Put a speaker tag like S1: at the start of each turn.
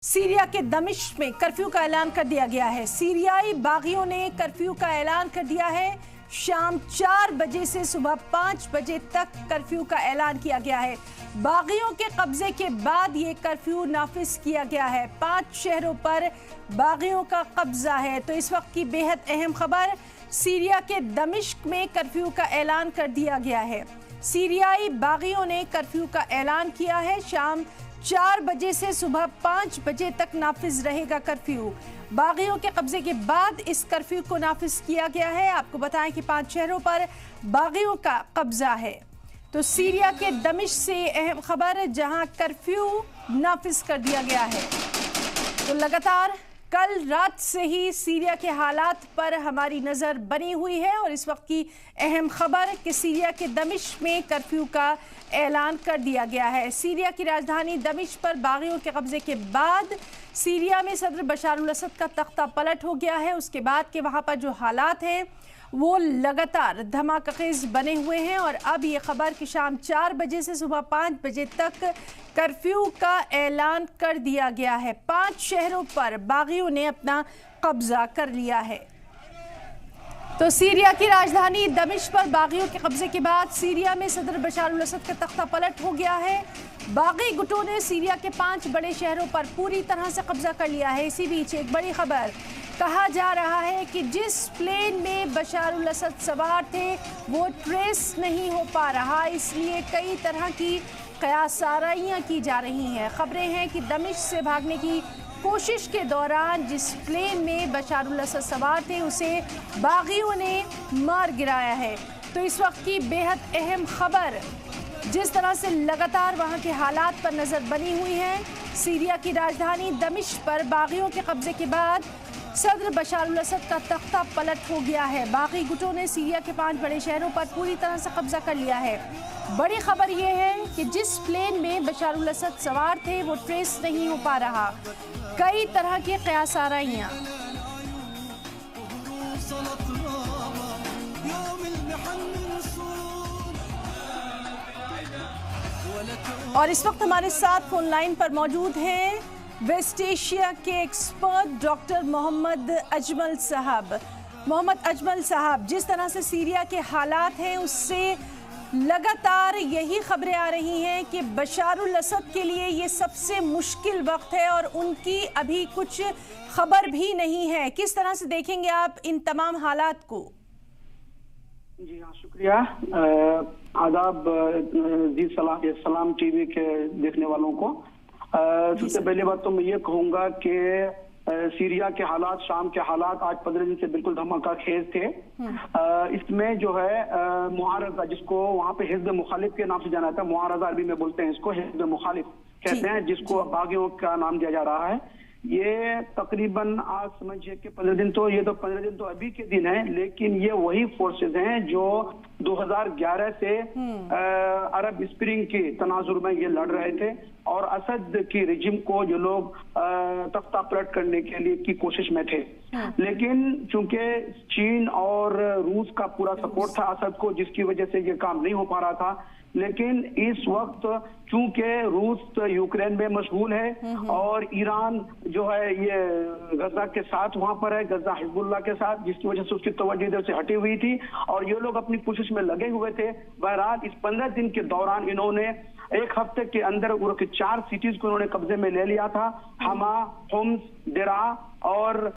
S1: Syria के दमिश्क में कर्फ्यू का ऐलान कर दिया गया है। सीरियाई बागियों ने कर्फ्यू का ऐलान कर दिया है। शाम 4 बजे से सुबह 5 बजे तक कर्फ्यू का ऐलान किया गया है। बागियों के कब्जे के बाद ये कर्फ्यू नाफिज किया गया है। 5 शहरों पर बागियों का कब्जा है। तो इस वक्त की बेहद अहम खबर, सीरिया के दमिश्क में कर्फ्यू का ऐलान कर दिया गया है। सीरियाई बागियों ने कर्फ्यू का ऐलान किया है। शाम 4 बजे से सुबह 5 बजे तक नाफिज रहेगा कर्फ्यू। बागियों के कब्जे के बाद इस कर्फ्यू को नाफिज किया गया है। आपको बताएं कि 5 शहरों पर बागियों का कब्जा है। तो सीरिया के दमिश्क से अहम खबर, जहां कर्फ्यू नाफिज कर दिया गया है। तो लगातार कल रात से ही सीरिया के हालात पर हमारी नज़र बनी हुई है और इस वक्त की अहम खबर कि सीरिया के दमिश्क में कर्फ्यू का ऐलान कर दिया गया है। सीरिया की राजधानी दमिश्क पर बागियों के कब्जे के बाद सीरिया में सदर बशार अल असद का तख्ता पलट हो गया है। उसके बाद के वहाँ पर जो हालात हैं वो लगातार धमाकेखेज बने हुए हैं और अब ये खबर कि शाम 4 बजे से सुबह 5 बजे तक कर्फ्यू का ऐलान कर दिया गया है। 5 शहरों पर बागियों ने अपना कब्जा कर लिया है। तो सीरिया की राजधानी दमिश्क पर बागियों के कब्जे के बाद सीरिया में सदर बशार अल असद का तख्ता पलट हो गया है। बागी गुटों ने सीरिया के 5 बड़े शहरों पर पूरी तरह से कब्जा कर लिया है। इसी बीच एक बड़ी खबर, कहा जा रहा है कि जिस प्लेन में बशार अल असद सवार थे वो ट्रेस नहीं हो पा रहा, इसलिए कई तरह की क़यासाराइयाँ की जा रही हैं। खबरें हैं कि दमिश्क से भागने की कोशिश के दौरान जिस प्लेन में बशार अल असद सवार थे उसे बागियों ने मार गिराया है। तो इस वक्त की बेहद अहम खबर, जिस तरह से लगातार वहां के हालात पर नज़र बनी हुई है। सीरिया की राजधानी दमिश्क पर बागियों के कब्जे के बाद सदर बशार अल असद का तख्ता पलट हो गया है। बागी गुटों ने सीरिया के 5 बड़े शहरों पर पूरी तरह से कब्जा कर लिया है। बड़ी खबर यह है कि जिस प्लेन में बशार अल असद सवार थे वो ट्रेस नहीं हो पा रहा। कई तरह की क़यासाराइयाँ। और इस वक्त हमारे साथ फोन लाइन पर मौजूद हैं वेस्ट एशिया के एक्सपर्ट डॉक्टर मोहम्मद अजमल साहब। मोहम्मद अजमल साहब, जिस तरह से सीरिया के हालात हैं उससे लगातार यही खबरें आ रही हैं कि बशार अल असद के लिए ये सबसे मुश्किल वक्त है और उनकी अभी कुछ खबर भी नहीं है। किस तरह से देखेंगे आप इन तमाम हालात को?
S2: जी हाँ, शुक्रिया। आदाब जी सलाम टीवी के देखने वालों को। सबसे पहली बात तो मैं ये कहूँगा कि सीरिया के हालात, शाम के हालात आज 15 दिन से बिल्कुल धमाका खेज थे। इसमें जो है मुआरजा, जिसको वहाँ पे हिज़्ब मुखालिफ के नाम से जाना था, मुआरजा अरबी में बोलते हैं इसको, हिज़्ब मुखालिफ कहते हैं, जिसको बागियों का नाम दिया जा रहा है। ये तकरीबन आज समझिए कि 15 दिन तो, ये तो 15 दिन तो अभी के दिन है, लेकिन ये वही फोर्सेज हैं जो 2011 से अरब स्प्रिंग के तनाजुर में ये लड़ रहे थे और असद की रिजिम को जो लोग तख्ता पलट करने के लिए की कोशिश में थे। लेकिन चूंकि चीन और रूस का पूरा सपोर्ट था असद को, जिसकी वजह से ये काम नहीं हो पा रहा था। लेकिन इस वक्त चूंकि रूस यूक्रेन में मशगूल है और ईरान जो है ये गजा के साथ वहां पर है, गजा हिजबुल्लाह के साथ, जिसकी वजह से उसकी तवज्जो इधर से हटी हुई थी और ये लोग अपनी कोशिश में लगे हुए थे। बहरहाल इस 15 दिन के दौरान इन्होंने 1 हफ्ते के अंदर 4 सिटीज को उन्होंने कब्जे में ले लिया था, हमा, होम्स, दरा और